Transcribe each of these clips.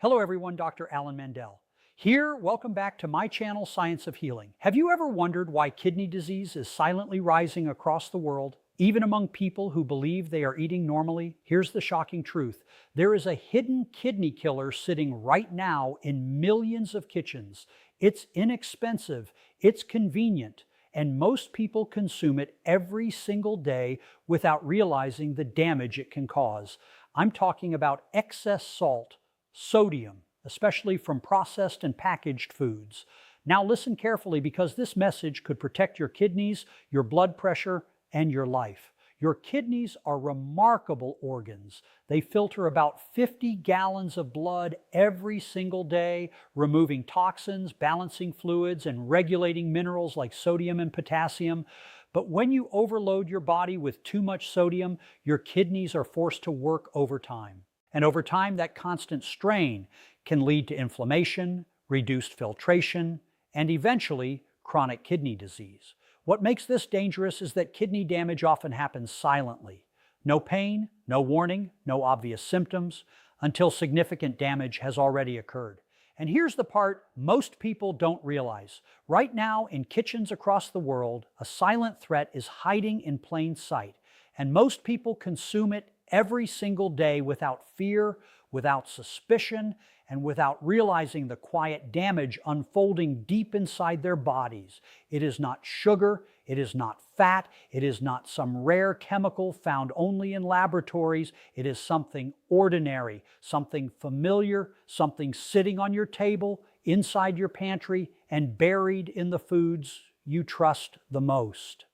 Hello everyone, Dr. Alan Mandell. Here, welcome back to my channel, Science of Healing. Have you ever wondered why kidney disease is silently rising across the world, even among people who believe they are eating normally? Here's the shocking truth. There is a hidden kidney killer sitting right now in millions of kitchens. It's inexpensive, it's convenient, and most people consume it every single day without realizing the damage it can cause. I'm talking about excess salt, sodium, especially from processed and packaged foods. Now listen carefully, because this message could protect your kidneys, your blood pressure, and your life. Your kidneys are remarkable organs. They filter about 50 gallons of blood every single day, removing toxins, balancing fluids, and regulating minerals like sodium and potassium. But when you overload your body with too much sodium, your kidneys are forced to work overtime. And over time, that constant strain can lead to inflammation, reduced filtration, and eventually chronic kidney disease. What makes this dangerous is that kidney damage often happens silently. No pain, no warning, no obvious symptoms, until significant damage has already occurred. And here's the part most people don't realize. Right now, in kitchens across the world, a silent threat is hiding in plain sight, and most people consume it every single day without fear, without suspicion, and without realizing the quiet damage unfolding deep inside their bodies. It is not sugar, it is not fat, it is not some rare chemical found only in laboratories. It is something ordinary, something familiar, something sitting on your table, inside your pantry, and buried in the foods you trust the most.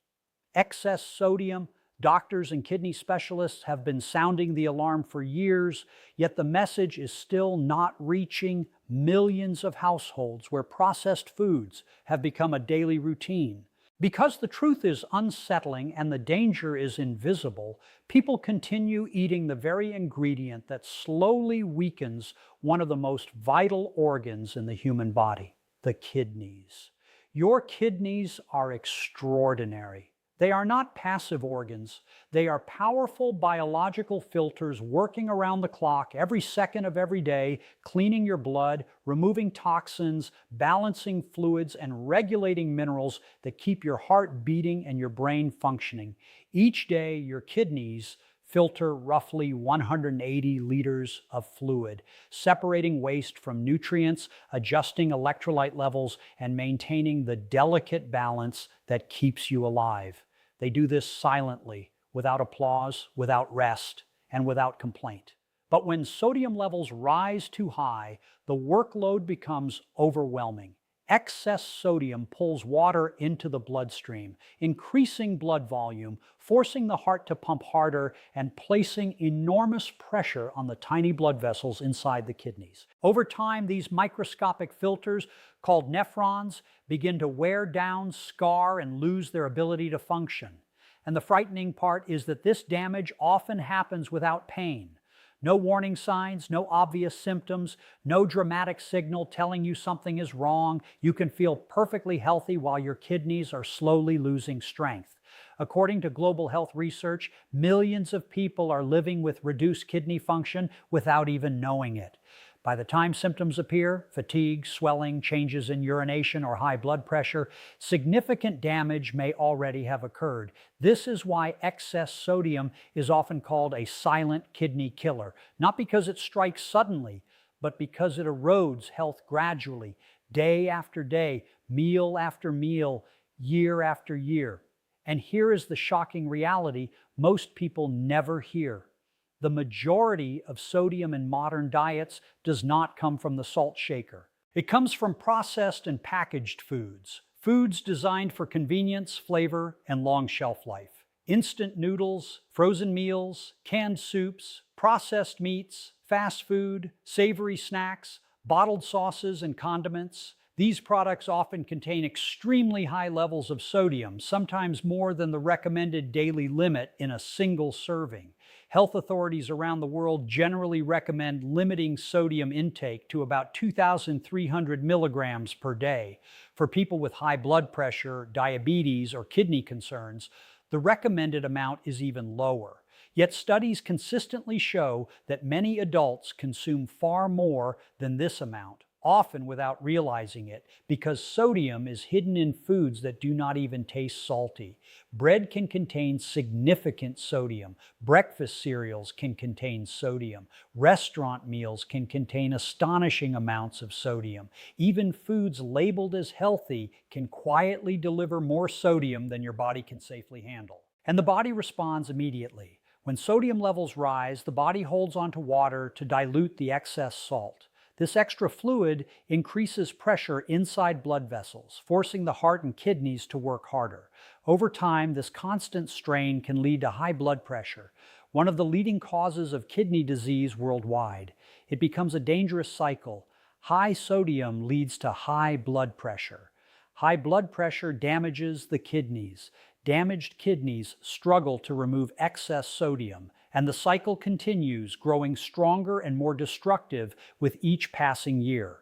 Excess sodium. Doctors and kidney specialists have been sounding the alarm for years, yet the message is still not reaching millions of households where processed foods have become a daily routine. Because the truth is unsettling and the danger is invisible, people continue eating the very ingredient that slowly weakens one of the most vital organs in the human body, the kidneys. Your kidneys are extraordinary. They are not passive organs. They are powerful biological filters working around the clock every second of every day, cleaning your blood, removing toxins, balancing fluids, and regulating minerals that keep your heart beating and your brain functioning. Each day, your kidneys filter roughly 180 liters of fluid, separating waste from nutrients, adjusting electrolyte levels, and maintaining the delicate balance that keeps you alive. They do this silently, without applause, without rest, and without complaint. But when sodium levels rise too high, the workload becomes overwhelming. Excess sodium pulls water into the bloodstream, increasing blood volume, forcing the heart to pump harder, and placing enormous pressure on the tiny blood vessels inside the kidneys. Over time, these microscopic filters, called nephrons, begin to wear down, scar, and lose their ability to function. And the frightening part is that this damage often happens without pain. No warning signs, no obvious symptoms, no dramatic signal telling you something is wrong. You can feel perfectly healthy while your kidneys are slowly losing strength. According to global health research, millions of people are living with reduced kidney function without even knowing it. By the time symptoms appear, fatigue, swelling, changes in urination, or high blood pressure, significant damage may already have occurred. This is why excess sodium is often called a silent kidney killer, not because it strikes suddenly, but because it erodes health gradually, day after day, meal after meal, year after year. And here is the shocking reality most people never hear. The majority of sodium in modern diets does not come from the salt shaker. It comes from processed and packaged foods, foods designed for convenience, flavor, and long shelf life. Instant noodles, frozen meals, canned soups, processed meats, fast food, savory snacks, bottled sauces and condiments. These products often contain extremely high levels of sodium, sometimes more than the recommended daily limit in a single serving. Health authorities around the world generally recommend limiting sodium intake to about 2,300 milligrams per day. For people with high blood pressure, diabetes, or kidney concerns, the recommended amount is even lower. Yet studies consistently show that many adults consume far more than this amount, often without realizing it, because sodium is hidden in foods that do not even taste salty. Bread can contain significant sodium. Breakfast cereals can contain sodium. Restaurant meals can contain astonishing amounts of sodium. Even foods labeled as healthy can quietly deliver more sodium than your body can safely handle. And the body responds immediately. When sodium levels rise, the body holds onto water to dilute the excess salt. This extra fluid increases pressure inside blood vessels, forcing the heart and kidneys to work harder. Over time, this constant strain can lead to high blood pressure, one of the leading causes of kidney disease worldwide. It becomes a dangerous cycle. High sodium leads to high blood pressure. High blood pressure damages the kidneys. Damaged kidneys struggle to remove excess sodium, and the cycle continues, growing stronger and more destructive with each passing year.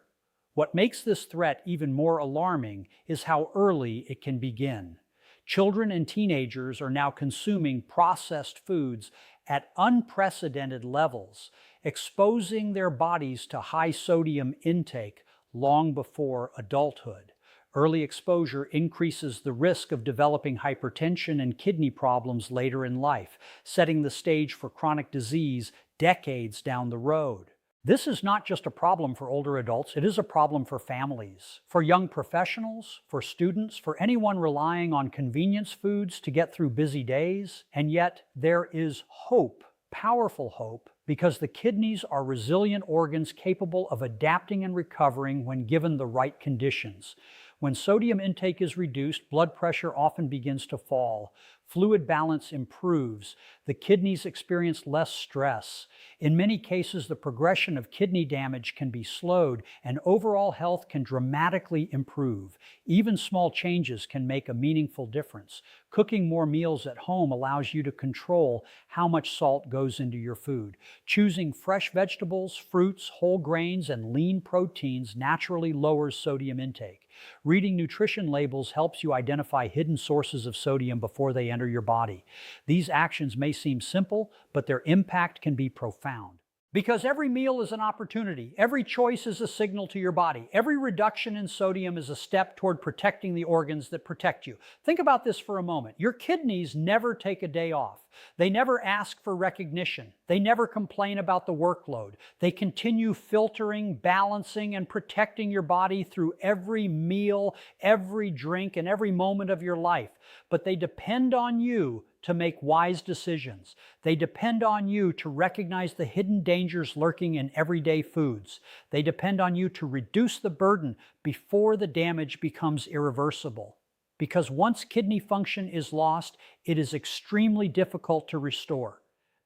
What makes this threat even more alarming is how early it can begin. Children and teenagers are now consuming processed foods at unprecedented levels, exposing their bodies to high sodium intake long before adulthood. Early exposure increases the risk of developing hypertension and kidney problems later in life, setting the stage for chronic disease decades down the road. This is not just a problem for older adults, it is a problem for families, for young professionals, for students, for anyone relying on convenience foods to get through busy days. And yet there is hope, powerful hope, because the kidneys are resilient organs capable of adapting and recovering when given the right conditions. When sodium intake is reduced, blood pressure often begins to fall. Fluid balance improves. The kidneys experience less stress. In many cases, the progression of kidney damage can be slowed, and overall health can dramatically improve. Even small changes can make a meaningful difference. Cooking more meals at home allows you to control how much salt goes into your food. Choosing fresh vegetables, fruits, whole grains, and lean proteins naturally lowers sodium intake. Reading nutrition labels helps you identify hidden sources of sodium before they enter your body. These actions may seem simple, but their impact can be profound. Because every meal is an opportunity, every choice is a signal to your body, every reduction in sodium is a step toward protecting the organs that protect you. Think about this for a moment. Your kidneys never take a day off. They never ask for recognition. They never complain about the workload. They continue filtering, balancing, and protecting your body through every meal, every drink, and every moment of your life. But they depend on you to make wise decisions. They depend on you to recognize the hidden dangers lurking in everyday foods. They depend on you to reduce the burden before the damage becomes irreversible. Because once kidney function is lost, it is extremely difficult to restore.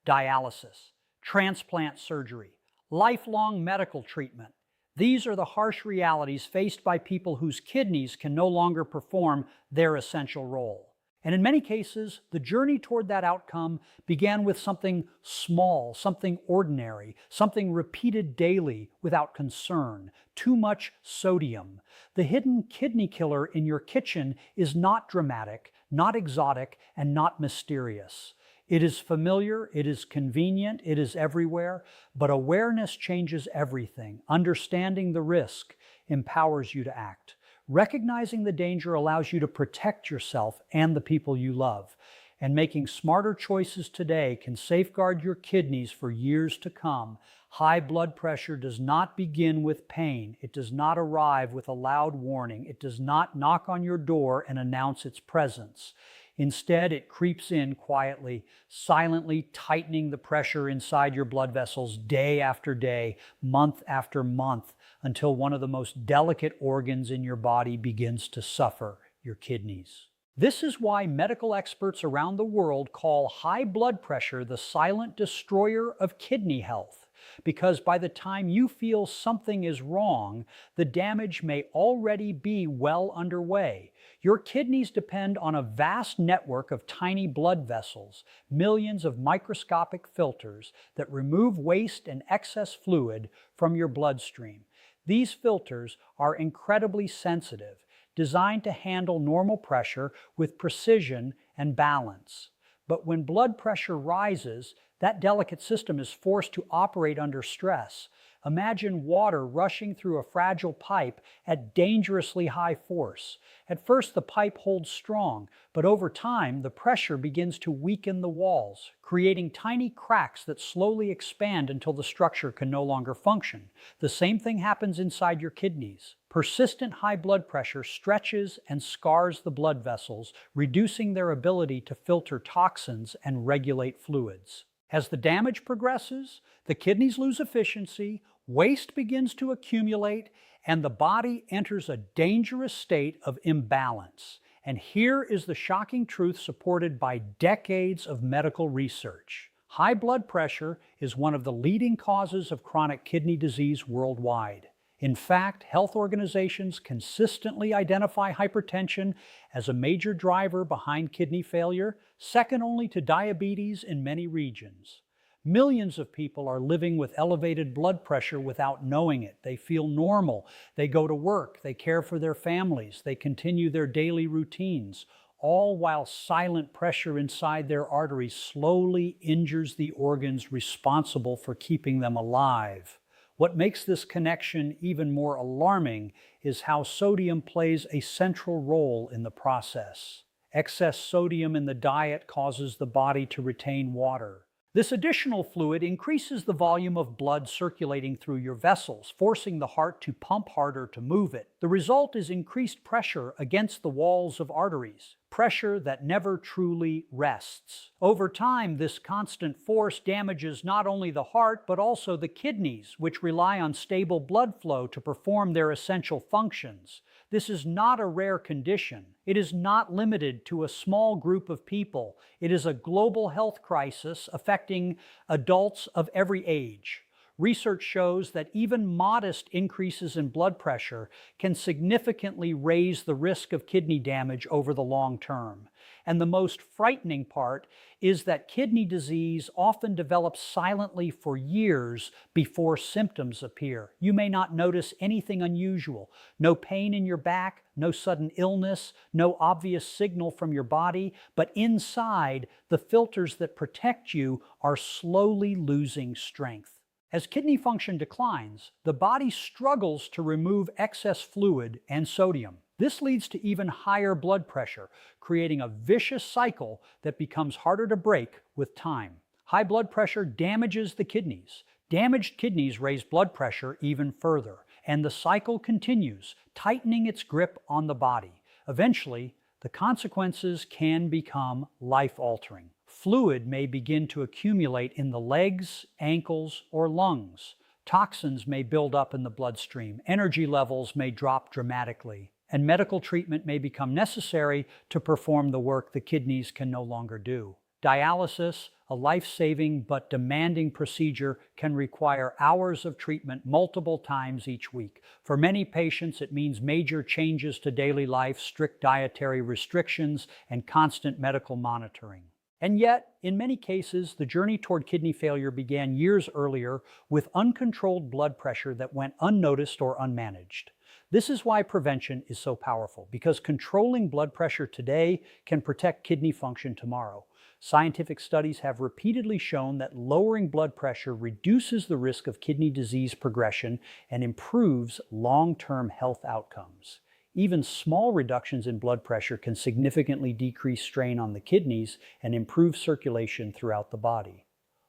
Dialysis, transplant surgery, lifelong medical treatment. These are the harsh realities faced by people whose kidneys can no longer perform their essential role. And in many cases, the journey toward that outcome began with something small, something ordinary, something repeated daily without concern. Too much sodium. The hidden kidney killer in your kitchen is not dramatic, not exotic, and not mysterious. It is familiar, it is convenient, it is everywhere, but awareness changes everything. Understanding the risk empowers you to act. Recognizing the danger allows you to protect yourself and the people you love. And making smarter choices today can safeguard your kidneys for years to come. High blood pressure does not begin with pain. It does not arrive with a loud warning. It does not knock on your door and announce its presence. Instead, it creeps in quietly, silently tightening the pressure inside your blood vessels day after day, month after month, until one of the most delicate organs in your body begins to suffer, your kidneys. This is why medical experts around the world call high blood pressure the silent destroyer of kidney health. Because by the time you feel something is wrong, the damage may already be well underway. Your kidneys depend on a vast network of tiny blood vessels, millions of microscopic filters that remove waste and excess fluid from your bloodstream. These filters are incredibly sensitive, designed to handle normal pressure with precision and balance. But when blood pressure rises, that delicate system is forced to operate under stress. Imagine water rushing through a fragile pipe at dangerously high force. At first, the pipe holds strong, but over time, the pressure begins to weaken the walls, creating tiny cracks that slowly expand until the structure can no longer function. The same thing happens inside your kidneys. Persistent high blood pressure stretches and scars the blood vessels, reducing their ability to filter toxins and regulate fluids. As the damage progresses, the kidneys lose efficiency, waste begins to accumulate, and the body enters a dangerous state of imbalance. And here is the shocking truth supported by decades of medical research. High blood pressure is one of the leading causes of chronic kidney disease worldwide. In fact, health organizations consistently identify hypertension as a major driver behind kidney failure, second only to diabetes in many regions. Millions of people are living with elevated blood pressure without knowing it. They feel normal. They go to work. They care for their families. They continue their daily routines, all while silent pressure inside their arteries slowly injures the organs responsible for keeping them alive. What makes this connection even more alarming is how sodium plays a central role in the process. Excess sodium in the diet causes the body to retain water. This additional fluid increases the volume of blood circulating through your vessels, forcing the heart to pump harder to move it. The result is increased pressure against the walls of arteries, pressure that never truly rests. Over time, this constant force damages not only the heart, but also the kidneys, which rely on stable blood flow to perform their essential functions. This is not a rare condition. It is not limited to a small group of people. It is a global health crisis affecting adults of every age. Research shows that even modest increases in blood pressure can significantly raise the risk of kidney damage over the long term. And the most frightening part is that kidney disease often develops silently for years before symptoms appear. You may not notice anything unusual. No pain in your back, no sudden illness, no obvious signal from your body, but inside, the filters that protect you are slowly losing strength. As kidney function declines, the body struggles to remove excess fluid and sodium. This leads to even higher blood pressure, creating a vicious cycle that becomes harder to break with time. High blood pressure damages the kidneys. Damaged kidneys raise blood pressure even further, and the cycle continues, tightening its grip on the body. Eventually, the consequences can become life-altering. Fluid may begin to accumulate in the legs, ankles, or lungs. Toxins may build up in the bloodstream. Energy levels may drop dramatically, and medical treatment may become necessary to perform the work the kidneys can no longer do. Dialysis, a life-saving but demanding procedure, can require hours of treatment multiple times each week. For many patients, it means major changes to daily life, strict dietary restrictions, and constant medical monitoring. And yet, in many cases, the journey toward kidney failure began years earlier with uncontrolled blood pressure that went unnoticed or unmanaged. This is why prevention is so powerful, because controlling blood pressure today can protect kidney function tomorrow. Scientific studies have repeatedly shown that lowering blood pressure reduces the risk of kidney disease progression and improves long-term health outcomes. Even small reductions in blood pressure can significantly decrease strain on the kidneys and improve circulation throughout the body.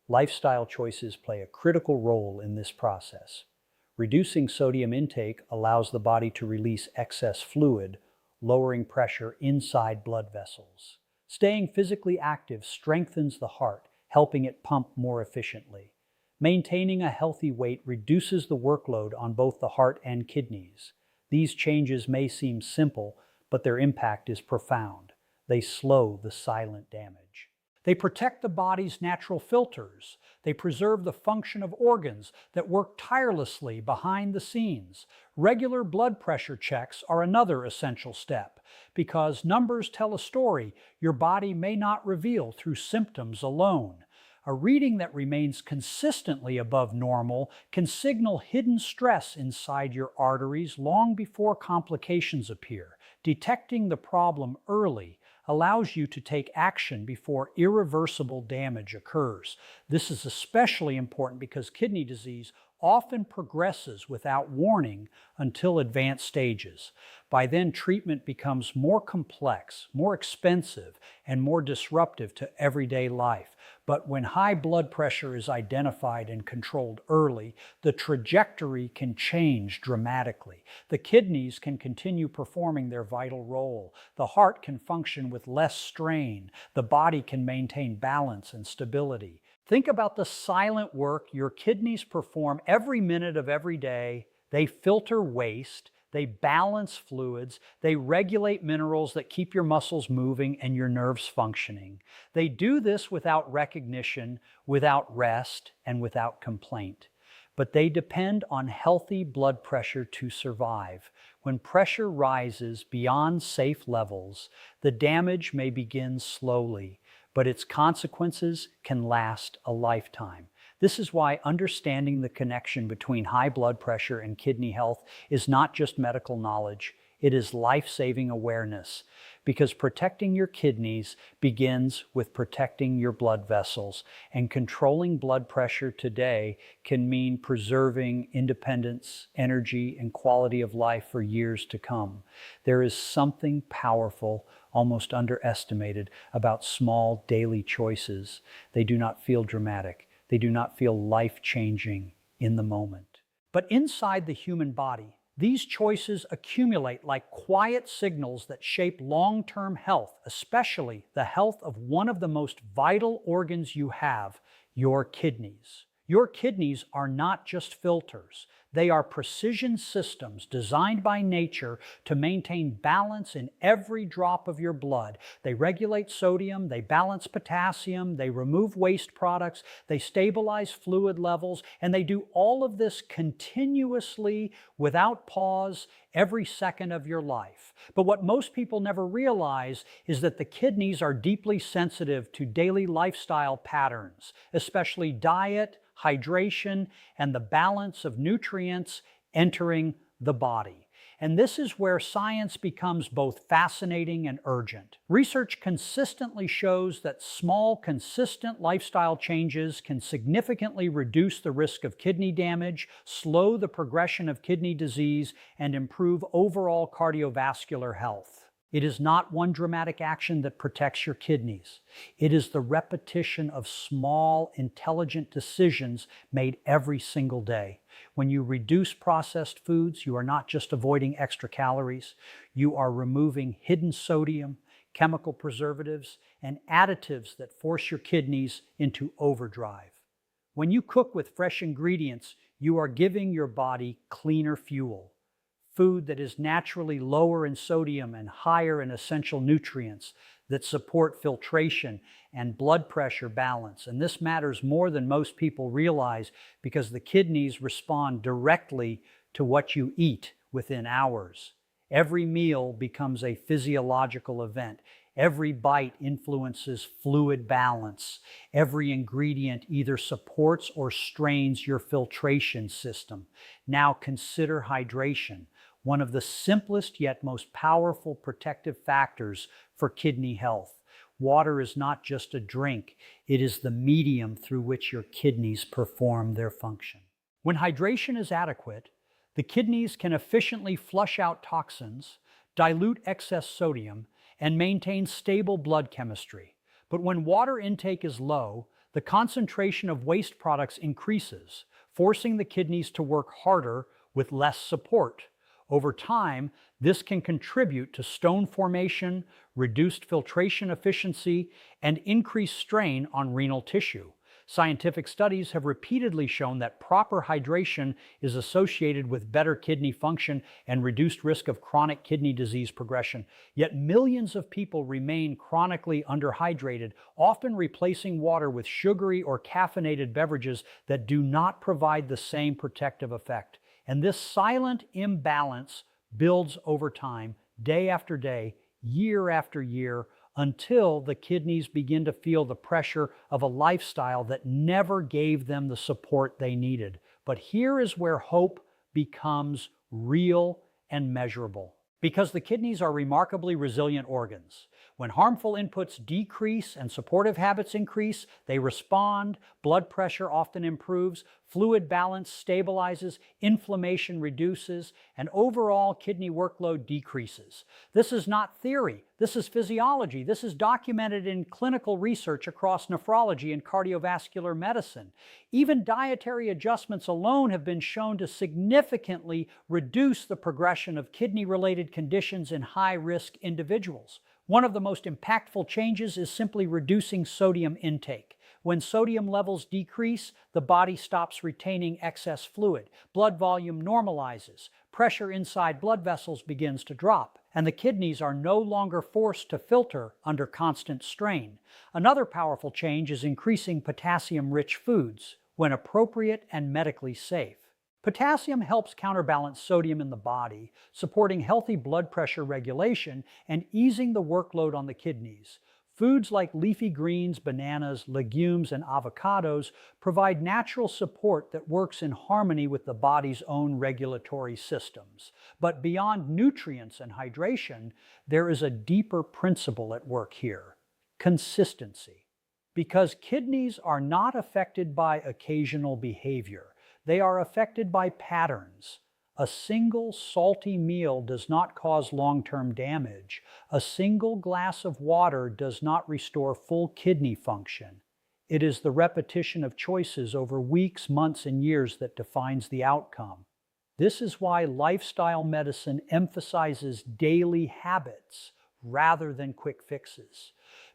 Lifestyle choices play a critical role in this process. Reducing sodium intake allows the body to release excess fluid, lowering pressure inside blood vessels. Staying physically active strengthens the heart, helping it pump more efficiently. Maintaining a healthy weight reduces the workload on both the heart and kidneys. These changes may seem simple, but their impact is profound. They slow the silent damage. They protect the body's natural filters. They preserve the function of organs that work tirelessly behind the scenes. Regular blood pressure checks are another essential step, because numbers tell a story your body may not reveal through symptoms alone. A reading that remains consistently above normal can signal hidden stress inside your arteries long before complications appear. Detecting the problem early allows you to take action before irreversible damage occurs. This is especially important because kidney disease often progresses without warning until advanced stages. By then, treatment becomes more complex, more expensive, and more disruptive to everyday life. But when high blood pressure is identified and controlled early, the trajectory can change dramatically. The kidneys can continue performing their vital role. The heart can function with less strain. The body can maintain balance and stability. Think about the silent work your kidneys perform every minute of every day. They filter waste, they balance fluids, they regulate minerals that keep your muscles moving and your nerves functioning. They do this without recognition, without rest, and without complaint. But they depend on healthy blood pressure to survive. When pressure rises beyond safe levels, the damage may begin slowly, but its consequences can last a lifetime. This is why understanding the connection between high blood pressure and kidney health is not just medical knowledge, it is life-saving awareness. Because protecting your kidneys begins with protecting your blood vessels, and controlling blood pressure today can mean preserving independence, energy, and quality of life for years to come. There is something powerful, almost underestimated, about small daily choices. They do not feel dramatic. They do not feel life-changing in the moment. But inside the human body, these choices accumulate like quiet signals that shape long-term health, especially the health of one of the most vital organs you have, your kidneys. Your kidneys are not just filters. They are precision systems designed by nature to maintain balance in every drop of your blood. They regulate sodium, they balance potassium, they remove waste products, they stabilize fluid levels, and they do all of this continuously without pause every second of your life. But what most people never realize is that the kidneys are deeply sensitive to daily lifestyle patterns, especially diet, hydration, and the balance of nutrients entering the body. And this is where science becomes both fascinating and urgent. Research consistently shows that small, consistent lifestyle changes can significantly reduce the risk of kidney damage, slow the progression of kidney disease, and improve overall cardiovascular health. It is not one dramatic action that protects your kidneys. It is the repetition of small, intelligent decisions made every single day. When you reduce processed foods, you are not just avoiding extra calories. You are removing hidden sodium, chemical preservatives, and additives that force your kidneys into overdrive. When you cook with fresh ingredients, you are giving your body cleaner fuel. Food that is naturally lower in sodium and higher in essential nutrients that support filtration and blood pressure balance. And this matters more than most people realize because the kidneys respond directly to what you eat within hours. Every meal becomes a physiological event. Every bite influences fluid balance. Every ingredient either supports or strains your filtration system. Now consider hydration, one of the simplest yet most powerful protective factors for kidney health. Water is not just a drink, it is the medium through which your kidneys perform their function. When hydration is adequate, the kidneys can efficiently flush out toxins, dilute excess sodium, and maintain stable blood chemistry. But when water intake is low, the concentration of waste products increases, forcing the kidneys to work harder with less support. Over time, this can contribute to stone formation, reduced filtration efficiency, and increased strain on renal tissue. Scientific studies have repeatedly shown that proper hydration is associated with better kidney function and reduced risk of chronic kidney disease progression. Yet millions of people remain chronically underhydrated, often replacing water with sugary or caffeinated beverages that do not provide the same protective effect. And this silent imbalance builds over time, day after day, year after year, until the kidneys begin to feel the pressure of a lifestyle that never gave them the support they needed. But here is where hope becomes real and measurable. Because the kidneys are remarkably resilient organs. When harmful inputs decrease and supportive habits increase, they respond, blood pressure often improves, fluid balance stabilizes, inflammation reduces, and overall kidney workload decreases. This is not theory. This is physiology. This is documented in clinical research across nephrology and cardiovascular medicine. Even dietary adjustments alone have been shown to significantly reduce the progression of kidney-related conditions in high-risk individuals. One of the most impactful changes is simply reducing sodium intake. When sodium levels decrease, the body stops retaining excess fluid. Blood volume normalizes. Pressure inside blood vessels begins to drop, and the kidneys are no longer forced to filter under constant strain. Another powerful change is increasing potassium-rich foods when appropriate and medically safe. Potassium helps counterbalance sodium in the body, supporting healthy blood pressure regulation and easing the workload on the kidneys. Foods like leafy greens, bananas, legumes, and avocados provide natural support that works in harmony with the body's own regulatory systems. But beyond nutrients and hydration, there is a deeper principle at work here: consistency. Because kidneys are not affected by occasional behavior, they are affected by patterns. A single salty meal does not cause long-term damage. A single glass of water does not restore full kidney function. It is the repetition of choices over weeks, months, and years that defines the outcome. This is why lifestyle medicine emphasizes daily habits rather than quick fixes.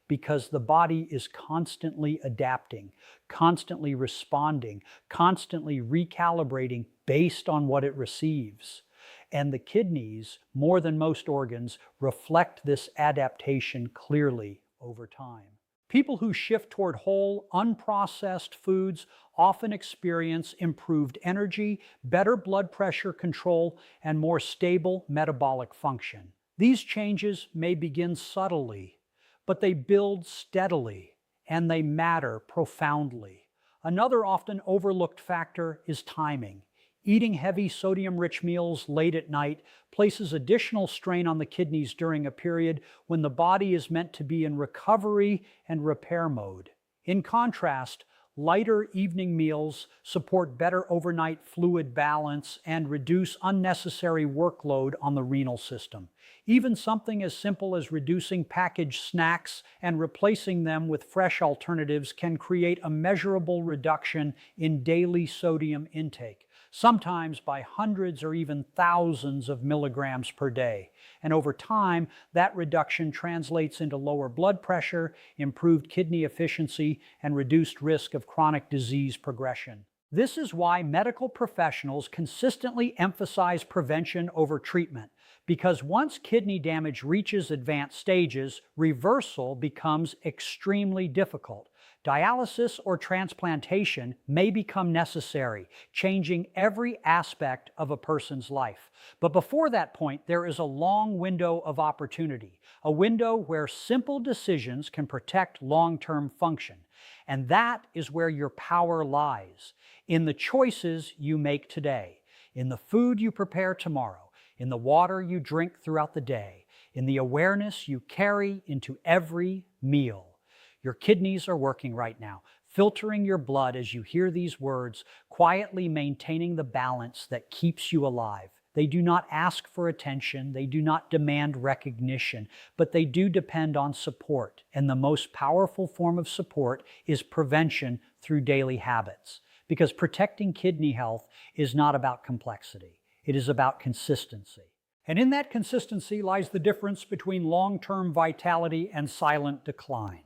Because the body is constantly adapting, constantly responding, constantly recalibrating based on what it receives. And the kidneys, more than most organs, reflect this adaptation clearly over time. People who shift toward whole, unprocessed foods often experience improved energy, better blood pressure control, and more stable metabolic function. These changes may begin subtly, but they build steadily, and they matter profoundly. Another often overlooked factor is timing. Eating heavy sodium-rich meals late at night places additional strain on the kidneys during a period when the body is meant to be in recovery and repair mode. In contrast, lighter evening meals support better overnight fluid balance and reduce unnecessary workload on the renal system. Even something as simple as reducing packaged snacks and replacing them with fresh alternatives can create a measurable reduction in daily sodium intake, sometimes by hundreds or even thousands of milligrams per day. And over time, that reduction translates into lower blood pressure, improved kidney efficiency, and reduced risk of chronic disease progression. This is why medical professionals consistently emphasize prevention over treatment, because once kidney damage reaches advanced stages, reversal becomes extremely difficult. Dialysis or transplantation may become necessary, changing every aspect of a person's life. But before that point, there is a long window of opportunity, a window where simple decisions can protect long-term function. And that is where your power lies, in the choices you make today, in the food you prepare tomorrow, in the water you drink throughout the day, in the awareness you carry into every meal. Your kidneys are working right now, filtering your blood as you hear these words, quietly maintaining the balance that keeps you alive. They do not ask for attention, they do not demand recognition, but they do depend on support. And the most powerful form of support is prevention through daily habits. Because protecting kidney health is not about complexity, it is about consistency. And in that consistency lies the difference between long-term vitality and silent decline.